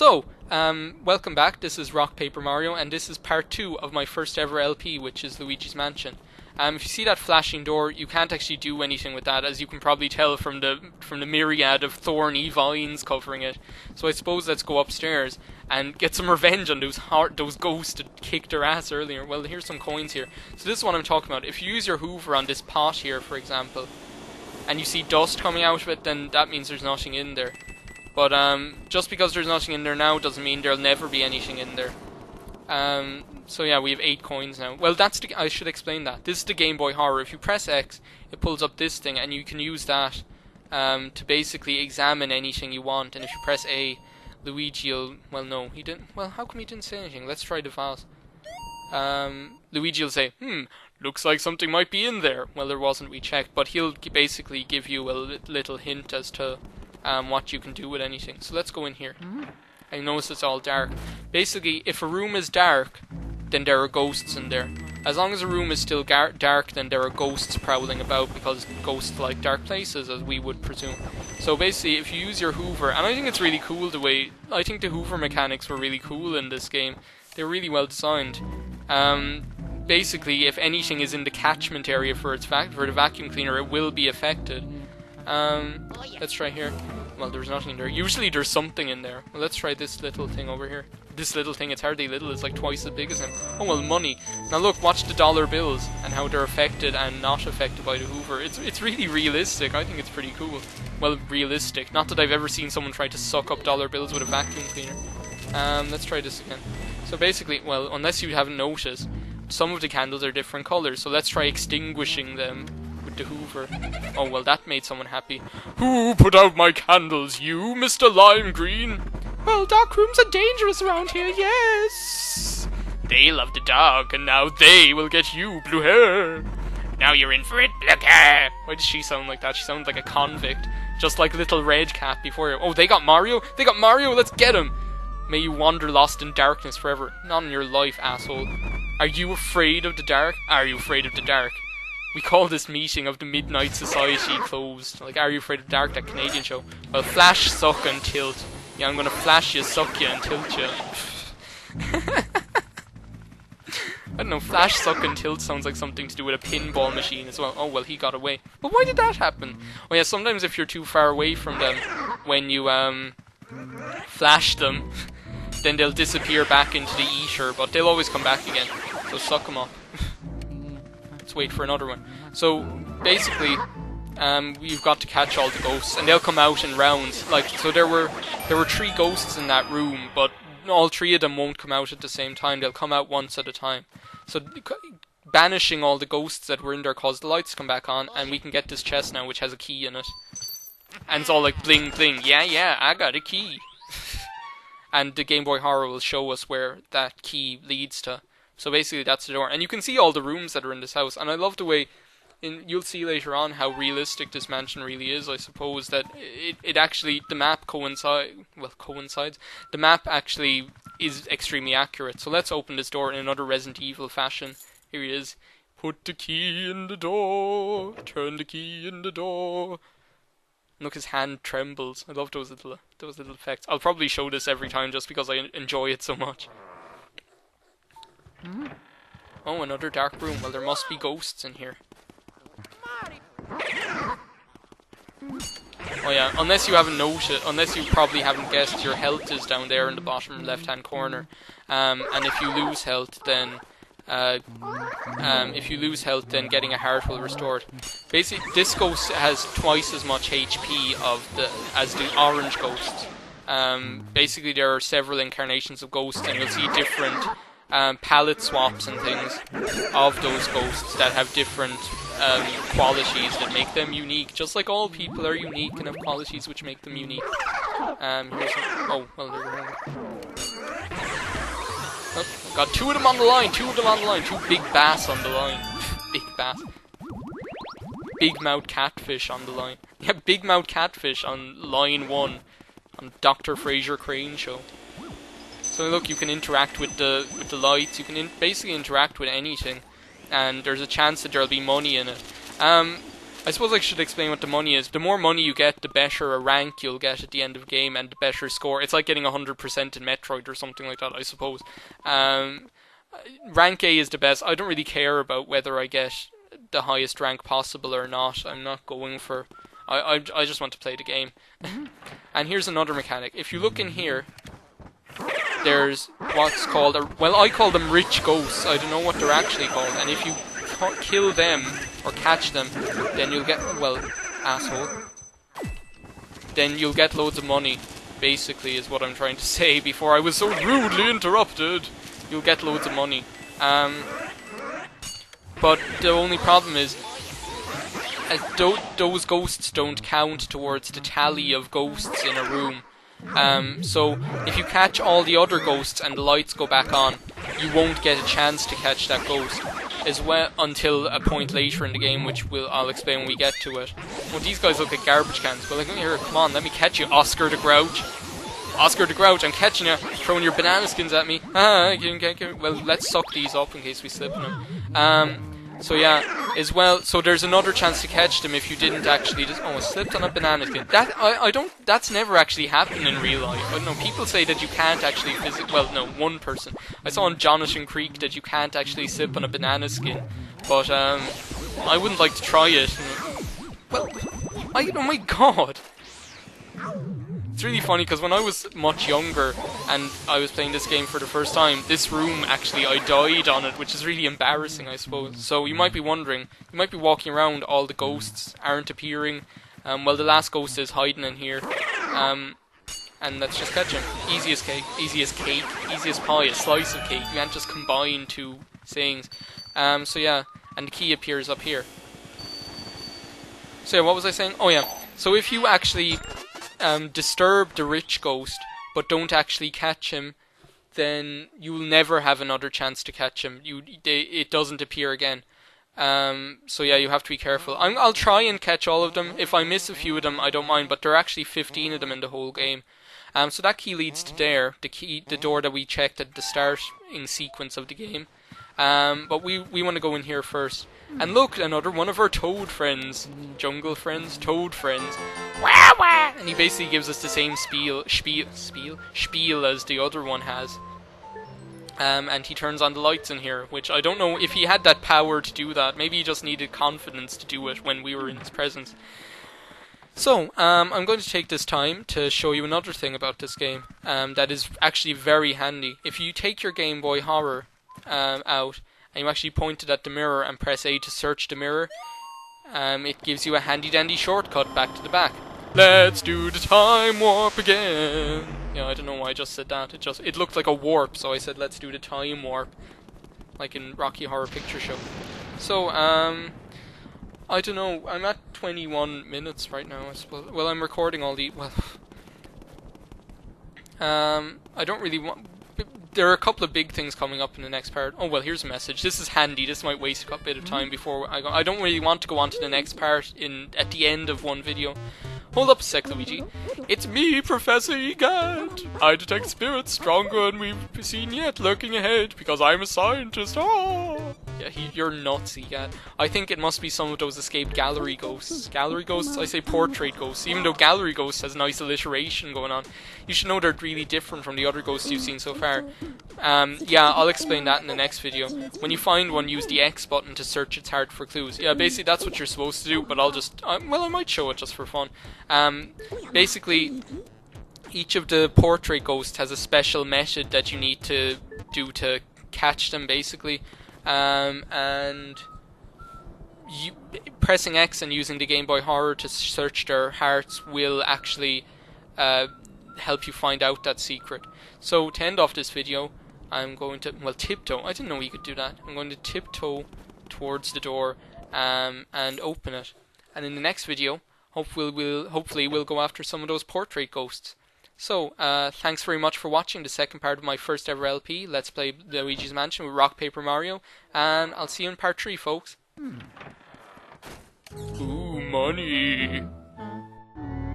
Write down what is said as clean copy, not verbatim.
Welcome back. This is RockPaperMario, and this is part 2 of my first ever LP, which is Luigi's Mansion. If you see that flashing door, you can't actually do anything with that, as you can probably tell from the myriad of thorny vines covering it. So I suppose let's go upstairs and get some revenge on those ghosts that kicked their ass earlier. Well, here's some coins here. So this is what I'm talking about. If you use your Hoover on this pot here, for example, and you see dust coming out of it, then that means there's nothing in there. But just because there's nothing in there now doesn't mean there'll never be anything in there. So yeah, we have 8 coins now. Well, I should explain that. This is the Game Boy Horror. If you press X, it pulls up this thing, and you can use that to basically examine anything you want. And if you press A, Luigi will... Well, no, he didn't... Well, how come he didn't say anything? Let's try the vase. Luigi will say, looks like something might be in there. Well, there wasn't, we checked. But he'll basically give you a little hint as to... what you can do with anything. So let's go in here. I notice it's all dark. Basically, if a room is dark, then there are ghosts in there. As long as a room is still dark, then there are ghosts prowling about, because ghosts like dark places, as we would presume. So basically, if you use your Hoover, and I think it's really cool the way... I think the Hoover mechanics were really cool in this game. They're really well designed. Basically, if anything is in the catchment area for the vacuum cleaner, it will be affected. Let's try here. Well, there's nothing in there. Usually there's something in there. Well, let's try this little thing over here. This little thing, it's hardly little, it's like twice as big as him. Oh, well, money. Now look, watch the dollar bills and how they're affected and not affected by the Hoover. It's really realistic. I think it's pretty cool. Well, realistic. Not that I've ever seen someone try to suck up dollar bills with a vacuum cleaner. Let's try this again. So basically, well, unless you haven't noticed, some of the candles are different colours. So let's try extinguishing them with the Hoover. Oh, well, that made someone happy. Who put out my candles? You, Mr. Lime Green? Well, dark rooms are dangerous around here, yes. They love the dark, and now they will get you, blue hair. Now you're in for it, black hair. Why does she sound like that? She sounds like a convict. Just like Little Red Cat before you. Oh, they got Mario? They got Mario, let's get him. May you wander lost in darkness forever. Not in your life, asshole. Are you afraid of the dark? Are you afraid of the dark? We call this meeting of the Midnight Society closed. Like, Are You Afraid of the Dark, that Canadian show. Well, flash, suck, and tilt. Yeah, I'm gonna flash you, suck you, and tilt you. I don't know, flash, suck, and tilt sounds like something to do with a pinball machine as well. Oh, well, he got away. But why did that happen? Oh yeah, sometimes if you're too far away from them, when you, flash them, then they'll disappear back into the ether, but they'll always come back again. So suck them up. Let's wait for another one. So, basically, you've got to catch all the ghosts, and they'll come out in rounds. Like, so there were 3 ghosts in that room, but all 3 of them won't come out at the same time. They'll come out once at a time. So, banishing all the ghosts that were in there caused the lights to come back on, and we can get this chest now, which has a key in it. And it's all like bling bling. Yeah, I got a key. And the Game Boy Horror will show us where that key leads to. So basically that's the door. And you can see all the rooms that are in this house. And I love the way, you'll see later on how realistic this mansion really is, I suppose. That it actually, the map coincides. The map actually is extremely accurate. So let's open this door in another Resident Evil fashion. Here he is. Put the key in the door. Turn the key in the door. Look, his hand trembles. I love those little effects. I'll probably show this every time just because I enjoy it so much. Oh, another dark room. Well, there must be ghosts in here. Oh yeah, unless you haven't noticed, unless you probably haven't guessed, your health is down there in the bottom left-hand corner. And if you lose health, then getting a heart will restore it. Basically, this ghost has twice as much HP as the orange ghost. Basically, there are several incarnations of ghosts, and you'll see different palette swaps and things of those ghosts that have different qualities that make them unique. Just like all people are unique and have qualities which make them unique. Oh, well, there we go. Oh, got 2 of them on the line, 2 big bass on the line. Big bass. Big mouth catfish on the line. Yeah, big mouth catfish on line 1 on Dr. Fraser Crane show. So look, you can interact with the lights, you can basically interact with anything, and there's a chance that there'll be money in it. I suppose I should explain what the money is. The more money you get, the better a rank you'll get at the end of the game, and the better score. It's like getting 100% in Metroid or something like that, I suppose. Rank A is the best. I don't really care about whether I get the highest rank possible or not. I'm not going for... I just want to play the game. And here's another mechanic. If you look in here, there's what's called... well, I call them rich ghosts. I don't know what they're actually called. And if you kill them, or catch them, then you'll get... well, asshole. Then you'll get loads of money, basically, is what I'm trying to say before I was so rudely interrupted. You'll get loads of money. But the only problem is, those ghosts don't count towards the tally of ghosts in a room. So if you catch all the other ghosts and the lights go back on, you won't get a chance to catch that ghost as well until a point later in the game, which I'll explain when we get to it. Well, these guys look like garbage cans. Well, like, here, come on, let me catch you, Oscar the Grouch. Oscar the Grouch, I'm catching you, throwing your banana skins at me. Well, let's suck these up in case we slip in them. So yeah, as well, so there's another chance to catch them if you didn't actually just... oh, I slipped on a banana skin. That's never actually happened in real life. I don't know, people say that you can't actually well, no, one person. I saw on Jonathan Creek that you can't actually slip on a banana skin. But, I wouldn't like to try it. Well, oh my god! It's really funny because when I was much younger and I was playing this game for the first time, this room actually, I died on it, which is really embarrassing, I suppose. So you might be wondering, you might be walking around, all the ghosts aren't appearing. Well, the last ghost is hiding in here. And let's just catch him. Easiest cake, easiest pie, a slice of cake. You can't just combine two sayings. So yeah, and the key appears up here. So yeah, what was I saying? Oh yeah, so if you actually... disturb the rich ghost, but don't actually catch him, then you'll never have another chance to catch him. It doesn't appear again. So yeah, you have to be careful. I'll try and catch all of them. If I miss a few of them, I don't mind, but there are actually 15 of them in the whole game. So that key leads to there, the door that we checked at the starting sequence of the game. But we want to go in here first. And look, another one of our toad friends. Jungle friends, toad friends. Wah wah! And he basically gives us the same spiel as the other one has. And he turns on the lights in here, which I don't know if he had that power to do that. Maybe he just needed confidence to do it when we were in his presence. So, I'm going to take this time to show you another thing about this game that is actually very handy. If you take your Game Boy Horror out, and you actually point it at the mirror and press A to search the mirror, it gives you a handy-dandy shortcut back to the back. Let's do the time warp again. Yeah, I don't know why I just said that. It looked like a warp, so I said let's do the time warp, like in Rocky Horror Picture Show. So, I don't know. I'm at 21 minutes right now, I suppose. Well, I'm recording all the... well... I don't really want... there are a couple of big things coming up in the next part. Oh, well, here's a message. This is handy. This might waste a bit of time before I go. I don't really want to go on to the next part at the end of one video. Hold up a sec, Luigi. It's me, Professor Egad. I detect spirits stronger than we've seen yet lurking ahead because I'm a scientist. Oh! Yeah, you're nuts, Egad. I think it must be some of those escaped gallery ghosts. Gallery ghosts? I say portrait ghosts. Even though gallery ghosts has nice alliteration going on. You should know they're really different from the other ghosts you've seen so far. Yeah, I'll explain that in the next video. When you find one, use the X button to search its heart for clues. Yeah, basically that's what you're supposed to do, but I'll just... well, I might show it just for fun. Basically, each of the portrait ghosts has a special method that you need to do to catch them, basically. And pressing X and using the Game Boy Horror to search their hearts will actually help you find out that secret. So to end off this video, I'm going to, well, tiptoe. I didn't know you could do that. I'm going to tiptoe towards the door and open it. And in the next video, hopefully we'll go after some of those portrait ghosts. So, thanks very much for watching the second part of my first ever LP, Let's Play Luigi's Mansion with RockPaperMario, and I'll see you in part 3, folks. Ooh, money.